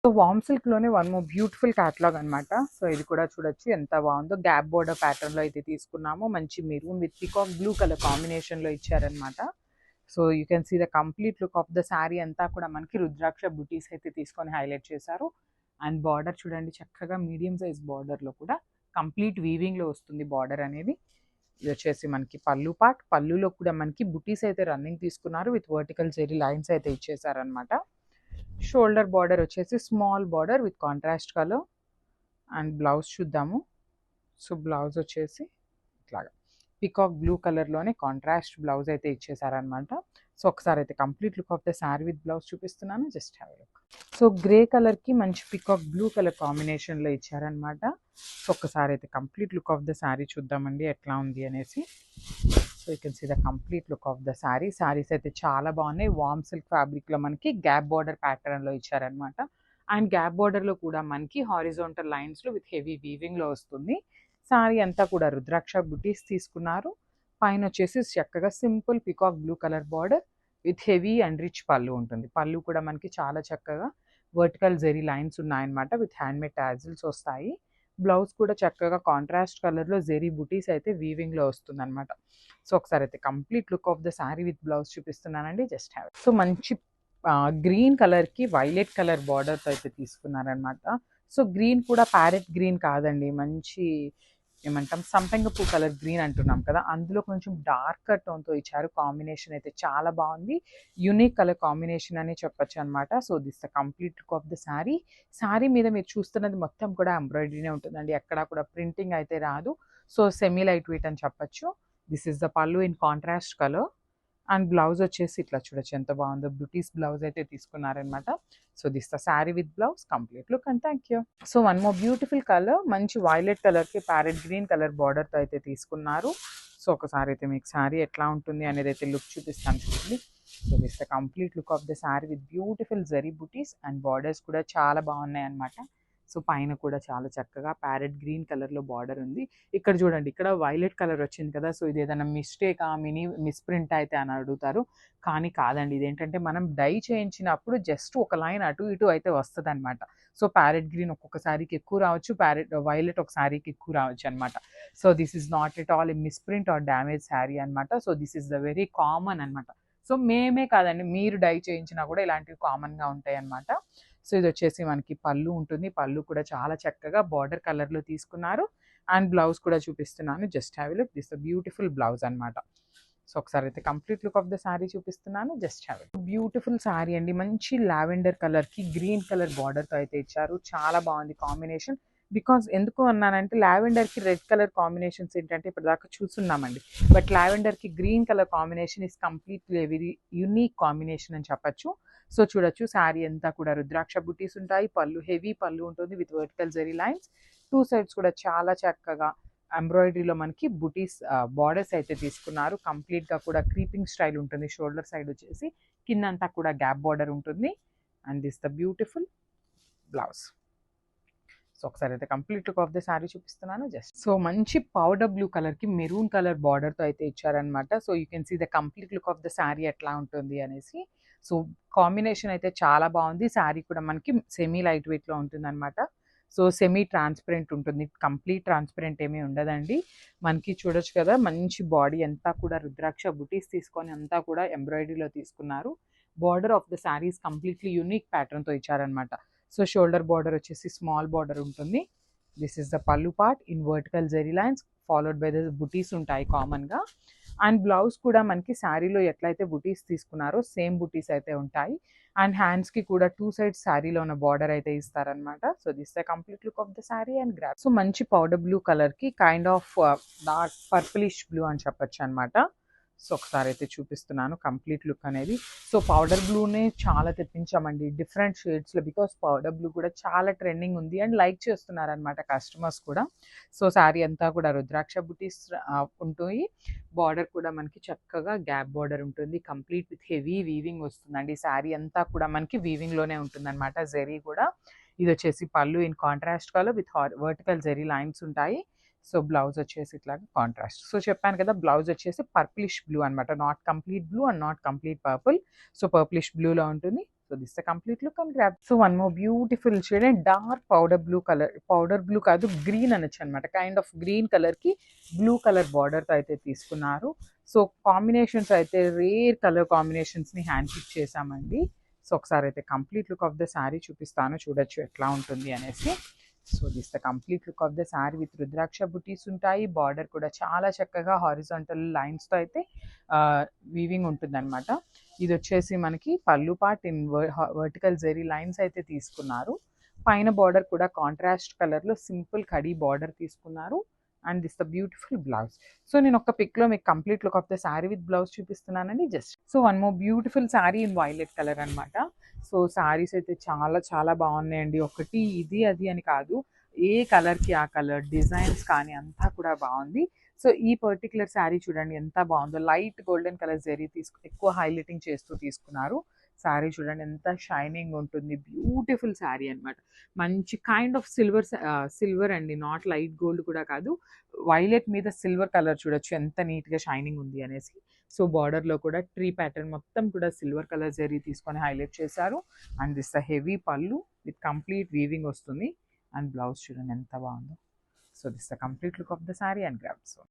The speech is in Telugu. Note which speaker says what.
Speaker 1: సో వామ్ సిల్క్ లోనే వన్ మోర్ బ్యూటిఫుల్ క్యాటలాగ్ అనమాట. సో ఇది కూడా చూడొచ్చు ఎంత బాగుందో. గ్యాప్ బోర్డర్ ప్యాటర్న్ లో అయితే తీసుకున్నాము. మంచి maroon with peacock blue colour combination లో ఇచ్చారనమాట. So you can see the complete look of the sari అంతా కూడా మనకి రుద్రాక్ష బుటీస్ అయితే తీసుకొని హైలైట్ చేశారు. అండ్ బార్డర్ చూడండి చక్కగా మీడియం సైజ్ బార్డర్ లో కూడా కంప్లీట్ వీవింగ్ లో వస్తుంది బార్డర్ అనేది. ఇది వచ్చేసి మనకి పళ్ళు పార్ట్. పళ్ళులో కూడా మనకి బుటీస్ అయితే రన్నింగ్ తీసుకున్నారు విత్ వర్టికల్ జెరీ లైన్స్ అయితే ఇచ్చేసారనమాట. షోల్డర్ బార్డర్ వచ్చేసి small border with contrast colour. And blouse చూద్దాము. సో బ్లౌజ్ వచ్చేసి ఇట్లాగా పికాక్ బ్లూ కలర్లోనే కాంట్రాస్ట్ బ్లౌజ్ అయితే ఇచ్చేసారనమాట. సో ఒకసారి అయితే complete look of the sari with blouse చూపిస్తున్నాను, just have look. So grey కలర్కి మంచి పికాక్ బ్లూ కలర్ కాంబినేషన్లో ఇచ్చారనమాట. సో ఒక్కసారి అయితే complete look of the sari చూద్దామండి ఎట్లా ఉంది అనేసి. So you can see the complete look of the sari. Saris అయితే చాలా బాగున్నాయి. వామ్ సిల్క్ ఫ్యాబ్రిక్లో మనకి గ్యాప్ బార్డర్ ప్యాటర్న్లో ఇచ్చారనమాట. అండ్ గ్యాప్ బార్డర్లో కూడా మనకి హారిజాంటల్ లైన్స్లో విత్ హెవీ వీవింగ్లో వస్తుంది. శారీ అంతా కూడా రుద్రాక్ష బుటీస్ తీసుకున్నారు. పైన వచ్చేసి చక్కగా simple peacock blue colour border with heavy and rich పళ్ళు ఉంటుంది. పళ్ళు కూడా మనకి చాలా చక్కగా వర్టికల్ జెరీ లైన్స్ ఉన్నాయన్నమాట విత్ హ్యాండ్మేడ్ టాజిల్స్ వస్తాయి. బ్లౌజ్ కూడా చక్కగా కాంట్రాస్ట్ కలర్లో జెరీ బుటీస్ అయితే వీవింగ్లో వస్తుంది అనమాట. సో ఒకసారి అయితే complete look of the sari with blouse చూపిస్తున్నానండి, జస్ట్ హ్యావ్. సో మంచి గ్రీన్ కలర్కి వైలెట్ కలర్ బార్డర్తో అయితే తీసుకున్నారనమాట. సో గ్రీన్ కూడా ప్యారెట్ గ్రీన్ కాదండి, మంచి ఏమంటాం సంపెంగ పూ కలర్ గ్రీన్ అంటున్నాం కదా, అందులో కొంచెం డార్కర్ టోన్తో ఇచ్చారు. కాంబినేషన్ అయితే చాలా బాగుంది. యూనిక్ కలర్ కాంబినేషన్ అని చెప్పొచ్చు అనమాట. So this the complete look of the sari. Sari మీద మీరు చూస్తున్నది మొత్తం కూడా ఎంబ్రాయిడరీనే ఉంటుందండి, ఎక్కడా కూడా ప్రింటింగ్ అయితే రాదు. సో సెమీ లైట్ వెయిట్ అని చెప్పొచ్చు. This is the pallu in contrast colour. And blouse వచ్చేసి ఇట్లా చూడొచ్చు ఎంత బాగుందో. బ్యూటీస్ బ్లౌజ్ అయితే తీసుకున్నారనమాట. So this the sari with blouse complete look and thank you. So one more beautiful colour, మంచి వైలెట్ కలర్కి ప్యారెట్ గ్రీన్ కలర్ బార్డర్తో అయితే తీసుకున్నారు. సో ఒకసారి అయితే మీకు శారీ ఎట్లా ఉంటుంది అనేది అయితే లుక్ చూపిస్తాను చూడండి. So this the complete look of the sari with beautiful zari buttis and borders కూడా చాలా బాగున్నాయి అనమాట. సో పైన కూడా చాలా చక్కగా ప్యారెట్ గ్రీన్ కలర్లో బార్డర్ ఉంది. ఇక్కడ చూడండి, ఇక్కడ వైలెట్ కలర్ వచ్చింది కదా, సో ఇది ఏదైనా మిస్టేకా మిస్ప్రింట్ అయితే అని అడుగుతారు. కానీ కాదండి, ఇదేంటంటే మనం డై చేయించినప్పుడు జస్ట్ ఒక లైన్ అటు ఇటు అయితే వస్తుంది అనమాట. సో ప్యారెట్ గ్రీన్ ఒక్కొక్క శారీకి ఎక్కువ రావచ్చు, వైలెట్ ఒక శారీకి ఎక్కువ రావచ్చు అనమాట. So this is not at all a misprint or damage sari అనమాట. So this is the very common అనమాట. సో మేమే కాదండి, మీరు డై చేయించినా కూడా ఇలాంటివి కామన్గా ఉంటాయి అనమాట. సో ఇది వచ్చేసి మనకి పళ్ళు ఉంటుంది. పళ్ళు కూడా చాలా చక్కగా బార్డర్ కలర్లో తీసుకున్నారు. అండ్ బ్లౌజ్ కూడా చూపిస్తున్నాను, just have look. This beautiful blouse అనమాట. సో ఒకసారి అయితే complete look of the sari చూపిస్తున్నాను, just have it. Beautiful sari అండి, మంచి లావెండర్ కలర్కి గ్రీన్ కలర్ బార్డర్తో అయితే ఇచ్చారు. చాలా బాగుంది కాంబినేషన్. బికాజ్ ఎందుకు అన్నానంటే లావెండర్కి రెడ్ కలర్ కాంబినేషన్స్ ఏంటంటే ఇప్పటిదాకా చూస్తున్నామండి, బట్ లావెండర్కి green colour combination is completely very unique combination అని చెప్పచ్చు. సో చూడొచ్చు శారీ అంతా కూడా రుద్రాక్ష బుటీస్ ఉంటాయి. పళ్ళు హెవీ పళ్ళు ఉంటుంది with vertical zari lines. Two sides కూడా చాలా చక్కగా ఎంబ్రాయిడరీలో మనకి బుటీస్ బార్డర్స్ అయితే తీసుకున్నారు. కంప్లీట్గా కూడా క్రీపింగ్ స్టైల్ ఉంటుంది. షోల్డర్ సైడ్ వచ్చేసి కిందంతా కూడా గ్యాప్ బార్డర్ ఉంటుంది. And this the beautiful blouse. So ఒకసారి అయితే complete look of the sari చూపిస్తున్నాను జస్ట్. సో మంచి పౌడర్ బ్లూ కలర్కి మెరూన్ కలర్ బార్డర్తో అయితే ఇచ్చారనమాట. So you can see the complete look of the sari ఎట్లా ఉంటుంది అనేసి. సో కాంబినేషన్ అయితే చాలా బాగుంది. శారీ కూడా మనకి సెమీ లైట్ వెయిట్లో ఉంటుంది అనమాట. సో సెమీ ట్రాన్స్పరెంట్ ఉంటుంది, కంప్లీట్ ట్రాన్స్పరెంట్ ఏమీ ఉండదండి. మనకి చూడొచ్చు కదా, మంచి బాడీ అంతా కూడా రుద్రాక్ష బుటీస్ తీసుకొని అంతా కూడా ఎంబ్రాయిడరీలో తీసుకున్నారు. Border of the saris completely unique ప్యాటర్న్తో ఇచ్చారనమాట. సో షోల్డర్ బార్డర్ వచ్చేసి స్మాల్ బార్డర్ ఉంటుంది. This is the pallu part in vertical zari lines followed by the butis ఉంటాయి కామన్గా. అండ్ బ్లౌజ్ కూడా మనకి శారీలో ఎట్లయితే బుటీస్ తీసుకున్నారో సేమ్ బుటీస్ అయితే ఉంటాయి. అండ్ హ్యాండ్స్కి కూడా టూ సైడ్స్ శారీలో ఉన్న బార్డర్ అయితే ఇస్తారనమాట. So this the complete look of the sari and grab. So మంచి పౌడర్ బ్లూ కలర్కి kind of dark purplish blue అని చెప్పొచ్చు అనమాట. సో ఒకసారి అయితే చూపిస్తున్నాను కంప్లీట్ లుక్ అనేది. సో పౌడర్ బ్లూనే చాలా తెప్పించామండి డిఫరెంట్ షేడ్స్లో, బికాస్ పౌడర్ బ్లూ కూడా చాలా ట్రెండింగ్ ఉంది అండ్ లైక్ చేస్తున్నారనమాట కస్టమర్స్ కూడా. సో శారీ అంతా కూడా రుద్రాక్ష బుటీస్ ఉంటాయి. బార్డర్ కూడా మనకి చక్కగా గ్యాప్ బార్డర్ ఉంటుంది. కంప్లీట్ విత్ హెవీ వీవింగ్ వస్తుందండి. శారీ అంతా కూడా మనకి వీవింగ్లోనే ఉంటుంది అనమాట. జెరీ కూడా ఇది వచ్చేసి pallu in contrast colour with vertical zari lines ఉంటాయి. సో బ్లౌజ్ వచ్చేసి ఇట్లాగా కాంట్రాస్ట్. సో చెప్పాను కదా, బ్లౌజ్ వచ్చేసి పర్పులిష్ బ్లూ అనమాట, not complete blue and not complete purple. So purplish బ్లూలో ఉంటుంది. So this the complete look and grab. So one more beautiful shade and dark powder blue colour, powder blue కాదు గ్రీన్ అనొచ్చు అనమాట, కైండ్ ఆఫ్ గ్రీన్ కలర్కి బ్లూ కలర్ బార్డర్తో అయితే తీసుకున్నారు. సో కాంబినేషన్స్ అయితే రేర్ కలర్ కాంబినేషన్స్ని హ్యాండ్ పిక్ చేసామండి. సో ఒకసారి అయితే complete look of the sari చూపిస్తాను, చూడొచ్చు ఎట్లా ఉంటుంది అనేసి. So this the complete look of the sari with rudraksha butis ఉంటాయి. బార్డర్ కూడా చాలా చక్కగా హారిజాంటల్ లైన్స్తో అయితే వీవింగ్ ఉంటుంది అనమాట. ఇది వచ్చేసి మనకి pallu part in vertical zari lines అయితే తీసుకున్నారు. పైన బార్డర్ కూడా కాంట్రాస్ట్ కలర్లో సింపుల్ కడీ బార్డర్ తీసుకున్నారు. And this the beautiful blouse. So నేను ఒక పిక్లో మీకు complete look of the sari with blouse చూపిస్తున్నానండి just. So one more beautiful sari in violet colour అనమాట. సో శారీస్ అయితే చాలా చాలా బాగున్నాయండి. ఒకటి ఇది అది అని కాదు, ఏ కలర్కి ఆ కలర్ డిజైన్స్ కానీ అంతా కూడా బాగుంది. సో ఈ పర్టికులర్ శారీ చూడండి ఎంత బాగుందో, లైట్ గోల్డెన్ కలర్ జరీ ఎక్కువ హైలైటింగ్ చేస్తూ తీసుకున్నారు. శారీ చూడండి ఎంత షైనింగ్ ఉంటుంది, బ్యూటిఫుల్ శారీ అనమాట. మంచి కైండ్ ఆఫ్ సిల్వర్ అండి, నాట్ లైట్ గోల్డ్ కూడా కాదు, వైలెట్ మీద సిల్వర్ కలర్ చూడొచ్చు ఎంత నీట్గా షైనింగ్ ఉంది అనేసి. సో బార్డర్లో కూడా ట్రీ ప్యాటర్న్ మొత్తం కూడా సిల్వర్ కలర్ జరీ తీసుకొని హైలైట్ చేశారు. అండ్ దిస్ ద హెవీ పళ్ళు విత్ కంప్లీట్ వీవింగ్ వస్తుంది. అండ్ బ్లౌజ్ చూడండి ఎంత బాగుందో. So this the complete look of the sari and grab. So